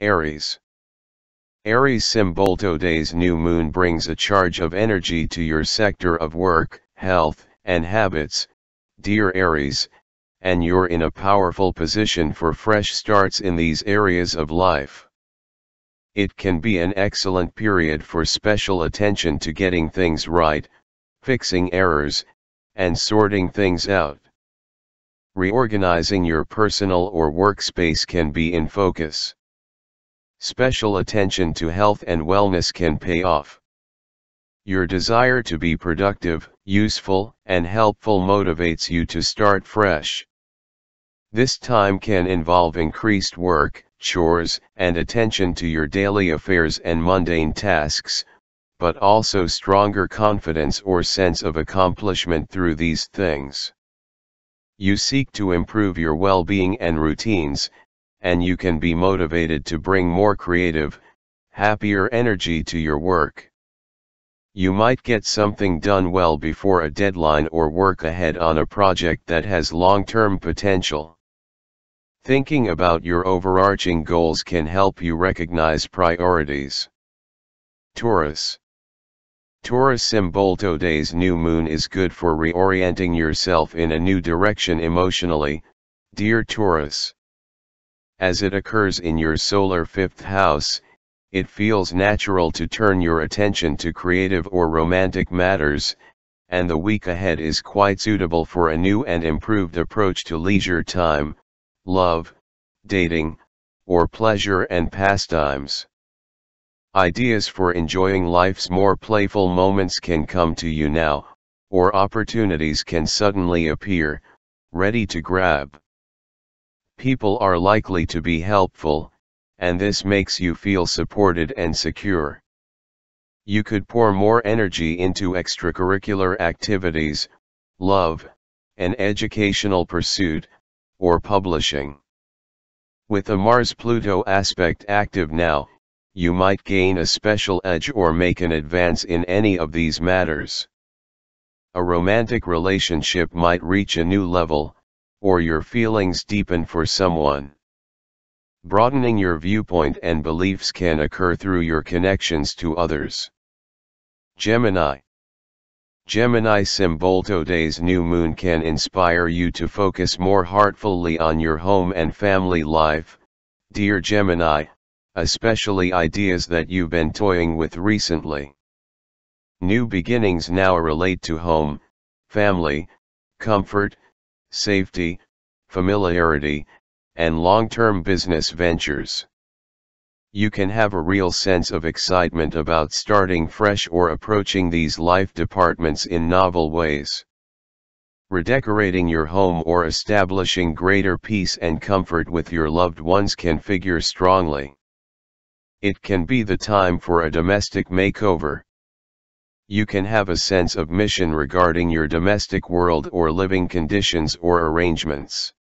Aries. Aries symbol. Today's new moon brings a charge of energy to your sector of work, health, and habits, dear Aries, and you're in a powerful position for fresh starts in these areas of life. It can be an excellent period for special attention to getting things right, fixing errors, and sorting things out. Reorganizing your personal or workspace can be in focus. Special attention to health and wellness can pay off. Your desire to be productive, useful, and helpful motivates you to start fresh. This time can involve increased work, chores, and attention to your daily affairs and mundane tasks, but also stronger confidence or sense of accomplishment through these things. You seek to improve your well-being and routines, and you can be motivated to bring more creative, happier energy to your work. You might get something done well before a deadline or work ahead on a project that has long-term potential. Thinking about your overarching goals can help you recognize priorities. Taurus. Taurus symbol. Today's new moon is good for reorienting yourself in a new direction emotionally, dear Taurus. As it occurs in your solar 5th house, it feels natural to turn your attention to creative or romantic matters, and the week ahead is quite suitable for a new and improved approach to leisure time, love, dating, or pleasure and pastimes. Ideas for enjoying life's more playful moments can come to you now, or opportunities can suddenly appear, ready to grab. People are likely to be helpful, and this makes you feel supported and secure. You could pour more energy into extracurricular activities, love, an educational pursuit, or publishing. With a Mars-Pluto aspect active now, you might gain a special edge or make an advance in any of these matters. A romantic relationship might reach a new level, or your feelings deepen for someone. Broadening your viewpoint and beliefs can occur through your connections to others. Gemini. Gemini symbol. Today's new moon can inspire you to focus more heartfully on your home and family life, dear Gemini, especially ideas that you've been toying with recently. New beginnings now relate to home, family, comfort, safety, familiarity, and long-term business ventures. You can have a real sense of excitement about starting fresh or approaching these life departments in novel ways. Redecorating your home or establishing greater peace and comfort with your loved ones can figure strongly. It can be the time for a domestic makeover. You can have a sense of mission regarding your domestic world or living conditions or arrangements.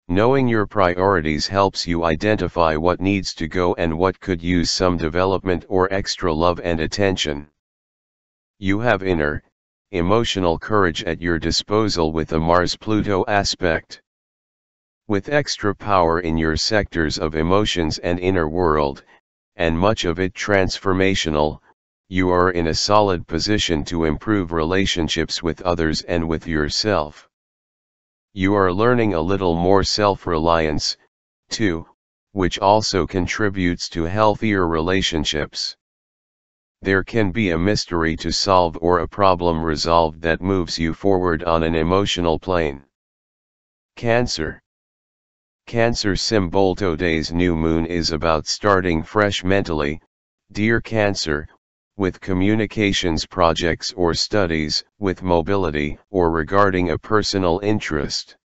Knowing your priorities helps you identify what needs to go and what could use some development or extra love and attention. You have inner, emotional courage at your disposal with a Mars-Pluto aspect. With extra power in your sectors of emotions and inner world, and much of it transformational, you are in a solid position to improve relationships with others and with yourself. You are learning a little more self-reliance, too, which also contributes to healthier relationships. There can be a mystery to solve or a problem resolved that moves you forward on an emotional plane. Cancer. Cancer symbol. Today's new moon is about starting fresh mentally, dear Cancer, with communications projects or studies, with mobility, or regarding a personal interest.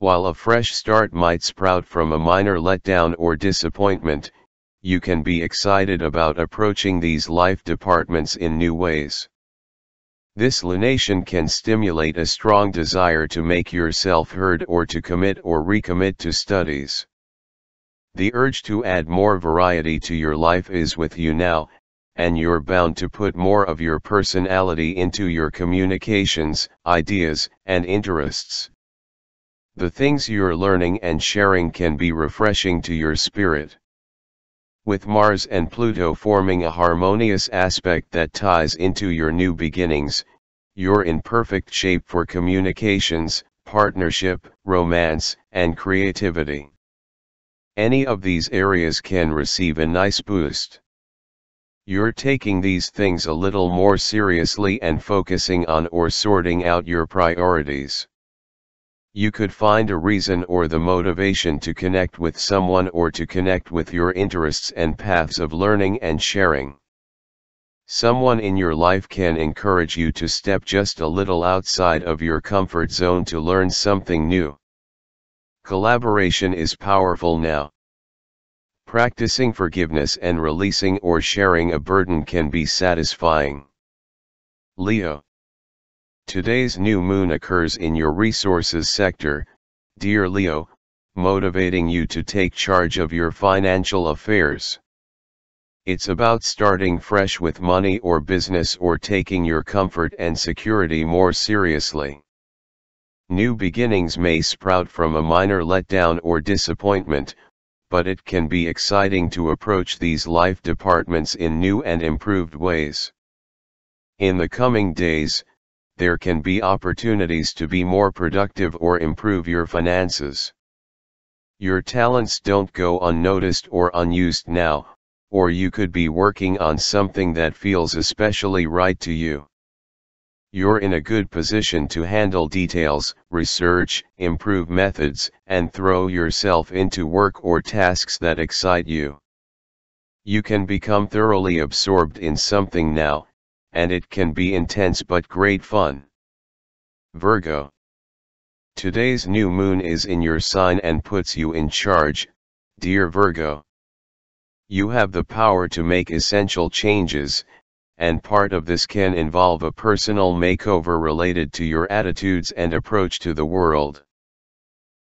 While a fresh start might sprout from a minor letdown or disappointment, you can be excited about approaching these life departments in new ways. This lunation can stimulate a strong desire to make yourself heard or to commit or recommit to studies. The urge to add more variety to your life is with you now, and you're bound to put more of your personality into your communications, ideas, and interests. The things you're learning and sharing can be refreshing to your spirit. With Mars and Pluto forming a harmonious aspect that ties into your new beginnings, you're in perfect shape for communications, partnership, romance, and creativity. Any of these areas can receive a nice boost. You're taking these things a little more seriously and focusing on or sorting out your priorities. You could find a reason or the motivation to connect with someone or to connect with your interests and paths of learning and sharing. Someone in your life can encourage you to step just a little outside of your comfort zone to learn something new. Collaboration is powerful now. Practicing forgiveness and releasing or sharing a burden can be satisfying. Leo. Today's new moon occurs in your resources sector, dear Leo, motivating you to take charge of your financial affairs. It's about starting fresh with money or business or taking your comfort and security more seriously. New beginnings may sprout from a minor letdown or disappointment, but it can be exciting to approach these life departments in new and improved ways. In the coming days, there can be opportunities to be more productive or improve your finances. Your talents don't go unnoticed or unused now, or you could be working on something that feels especially right to you. You're in a good position to handle details, research, improve methods, and throw yourself into work or tasks that excite you. You can become thoroughly absorbed in something now, and it can be intense but great fun. Virgo. Today's new moon is in your sign and puts you in charge, dear Virgo. You have the power to make essential changes, and part of this can involve a personal makeover related to your attitudes and approach to the world.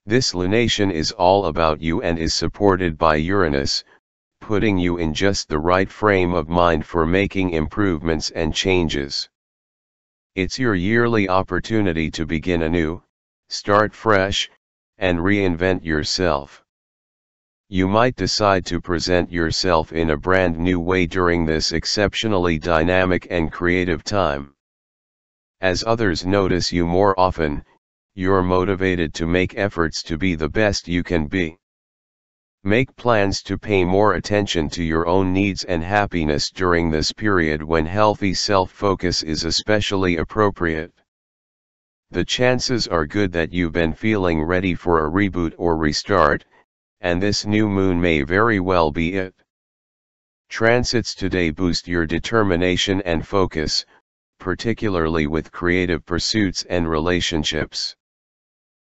This lunation is all about you and is supported by Uranus, putting you in just the right frame of mind for making improvements and changes. It's your yearly opportunity to begin anew, start fresh, and reinvent yourself. You might decide to present yourself in a brand new way during this exceptionally dynamic and creative time. As others notice you more often, you're motivated to make efforts to be the best you can be. Make plans to pay more attention to your own needs and happiness during this period when healthy self-focus is especially appropriate. The chances are good that you've been feeling ready for a reboot or restart, and this new moon may very well be it. Transits today boost your determination and focus, particularly with creative pursuits and relationships.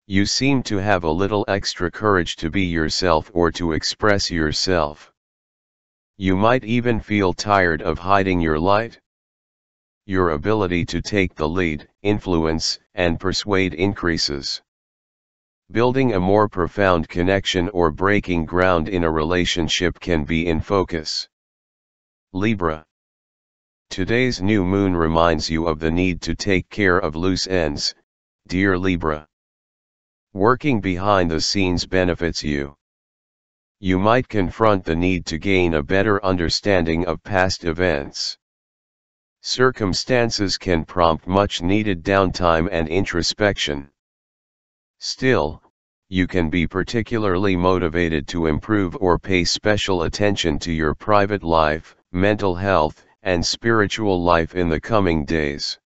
You seem to have a little extra courage to be yourself or to express yourself. You might even feel tired of hiding your light. Your ability to take the lead, influence, and persuade increases. Building a more profound connection or breaking ground in a relationship can be in focus. Libra. Today's new moon reminds you of the need to take care of loose ends, dear Libra. Working behind the scenes benefits you. You might confront the need to gain a better understanding of past events. Circumstances can prompt much needed downtime and introspection. Still, you can be particularly motivated to improve or pay special attention to your private life, mental health, and spiritual life in the coming days.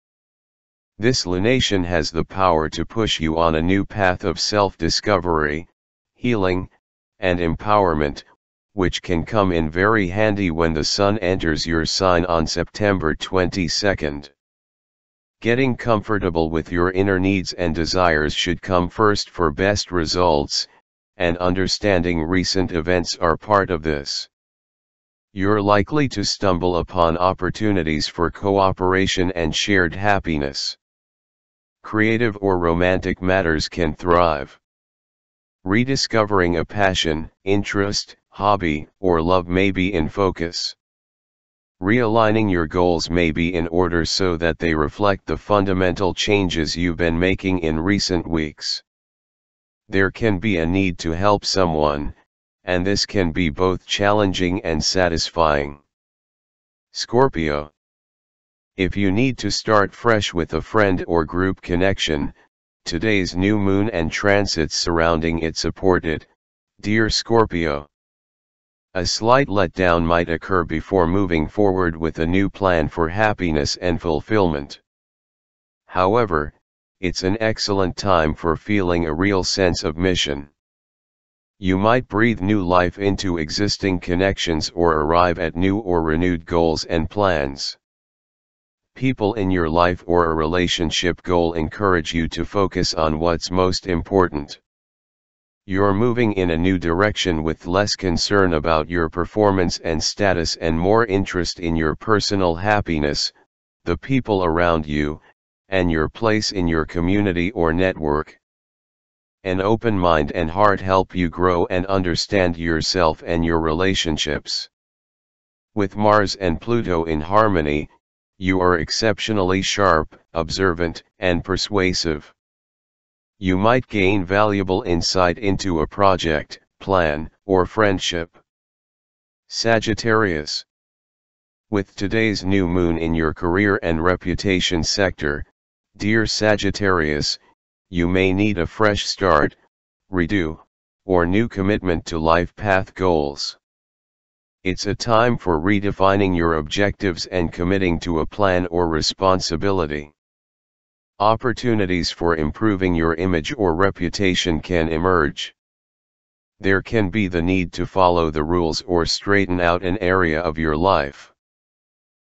This lunation has the power to push you on a new path of self-discovery, healing, and empowerment, which can come in very handy when the sun enters your sign on September 22nd. Getting comfortable with your inner needs and desires should come first for best results, and understanding recent events are part of this. You're likely to stumble upon opportunities for cooperation and shared happiness. Creative or romantic matters can thrive. Rediscovering a passion, interest, hobby, or love may be in focus. Realigning your goals may be in order so that they reflect the fundamental changes you've been making in recent weeks. There can be a need to help someone, and this can be both challenging and satisfying. Scorpio. If you need to start fresh with a friend or group connection, today's new moon and transits surrounding it support it, dear Scorpio. A slight letdown might occur before moving forward with a new plan for happiness and fulfillment. However, it's an excellent time for feeling a real sense of mission. You might breathe new life into existing connections or arrive at new or renewed goals and plans. People in your life or a relationship goal encourage you to focus on what's most important. You're moving in a new direction with less concern about your performance and status and more interest in your personal happiness, the people around you, and your place in your community or network. An open mind and heart help you grow and understand yourself and your relationships. With Mars and Pluto in harmony, you are exceptionally sharp, observant, and persuasive. You might gain valuable insight into a project, plan, or friendship. Sagittarius. With today's new moon in your career and reputation sector, dear Sagittarius, you may need a fresh start, redo, or new commitment to life path goals. It's a time for redefining your objectives and committing to a plan or responsibility. Opportunities for improving your image or reputation can emerge. There can be the need to follow the rules or straighten out an area of your life.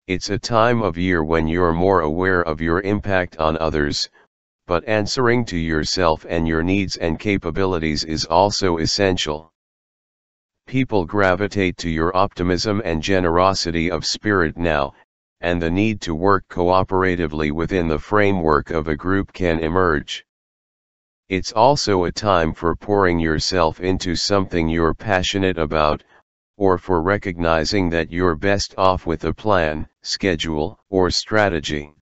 It's a time of year when you're more aware of your impact on others, but answering to yourself and your needs and capabilities is also essential. People gravitate to your optimism and generosity of spirit now, and the need to work cooperatively within the framework of a group can emerge. It's also a time for pouring yourself into something you're passionate about, or for recognizing that you're best off with a plan, schedule, or strategy.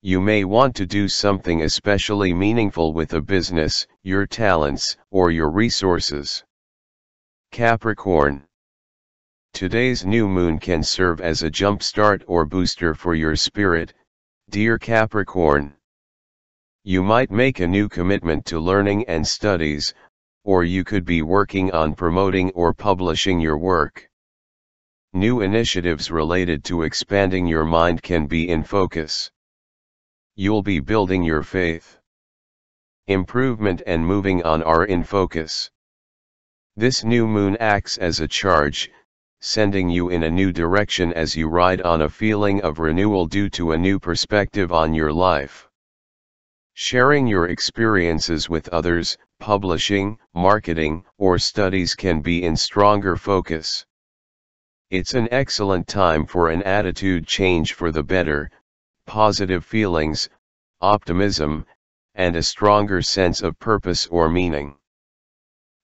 You may want to do something especially meaningful with a business, your talents, or your resources. Capricorn. Today's new moon can serve as a jumpstart or booster for your spirit, dear Capricorn. You might make a new commitment to learning and studies, or you could be working on promoting or publishing your work. New initiatives related to expanding your mind can be in focus. You'll be building your faith. Improvement and moving on are in focus. This new moon acts as a charge, sending you in a new direction as you ride on a feeling of renewal due to a new perspective on your life. Sharing your experiences with others, publishing, marketing, or studies can be in stronger focus. It's an excellent time for an attitude change for the better, positive feelings, optimism, and a stronger sense of purpose or meaning.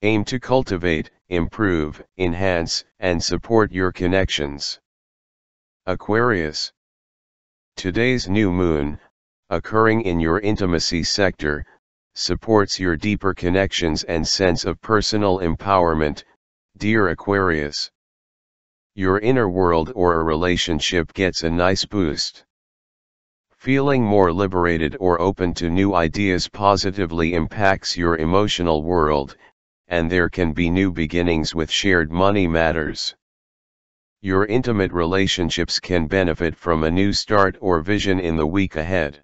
Aim to cultivate, improve, enhance, and support your connections. Aquarius. Today's new moon, occurring in your intimacy sector, supports your deeper connections and sense of personal empowerment, dear Aquarius. Your inner world or a relationship gets a nice boost. Feeling more liberated or open to new ideas positively impacts your emotional world, and there can be new beginnings with shared money matters. Your intimate relationships can benefit from a new start or vision in the week ahead.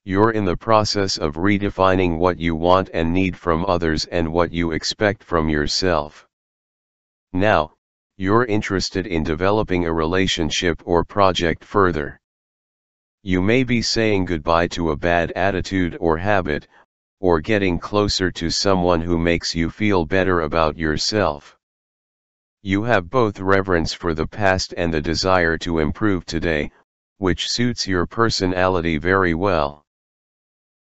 You're in the process of redefining what you want and need from others and what you expect from yourself. Now, you're interested in developing a relationship or project further. You may be saying goodbye to a bad attitude or habit, or getting closer to someone who makes you feel better about yourself. You have both reverence for the past and the desire to improve today, which suits your personality very well.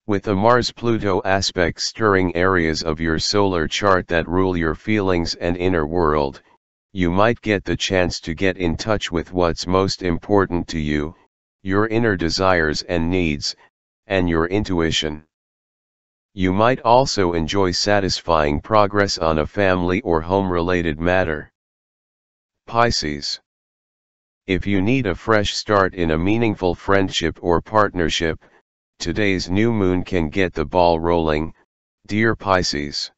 With a Mars-Pluto aspect stirring areas of your solar chart that rule your feelings and inner world, you might get the chance to get in touch with what's most important to you, your inner desires and needs, and your intuition. You might also enjoy satisfying progress on a family or home-related matter. Pisces. If you need a fresh start in a meaningful friendship or partnership, today's new moon can get the ball rolling, dear Pisces.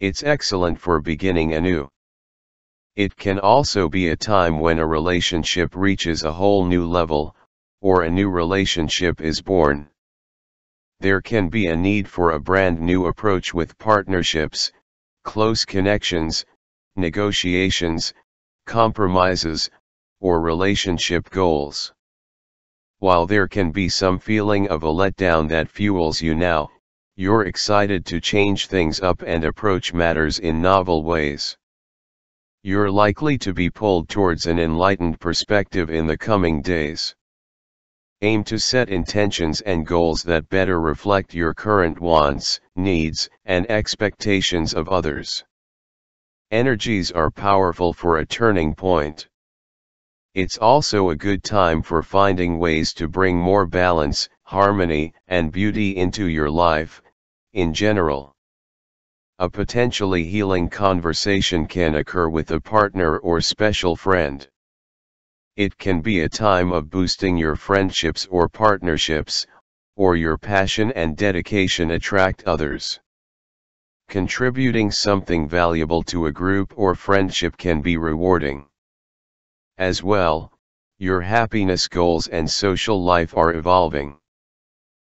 It's excellent for beginning anew. It can also be a time when a relationship reaches a whole new level, or a new relationship is born. There can be a need for a brand new approach with partnerships, close connections, negotiations, compromises, or relationship goals. While there can be some feeling of a letdown that fuels you now, you're excited to change things up and approach matters in novel ways. You're likely to be pulled towards an enlightened perspective in the coming days. Aim to set intentions and goals that better reflect your current wants, needs, and expectations of others. Energies are powerful for a turning point. It's also a good time for finding ways to bring more balance, harmony, and beauty into your life, in general. A potentially healing conversation can occur with a partner or special friend. It can be a time of boosting your friendships or partnerships, or your passion and dedication attract others. Contributing something valuable to a group or friendship can be rewarding. As well, your happiness goals and social life are evolving.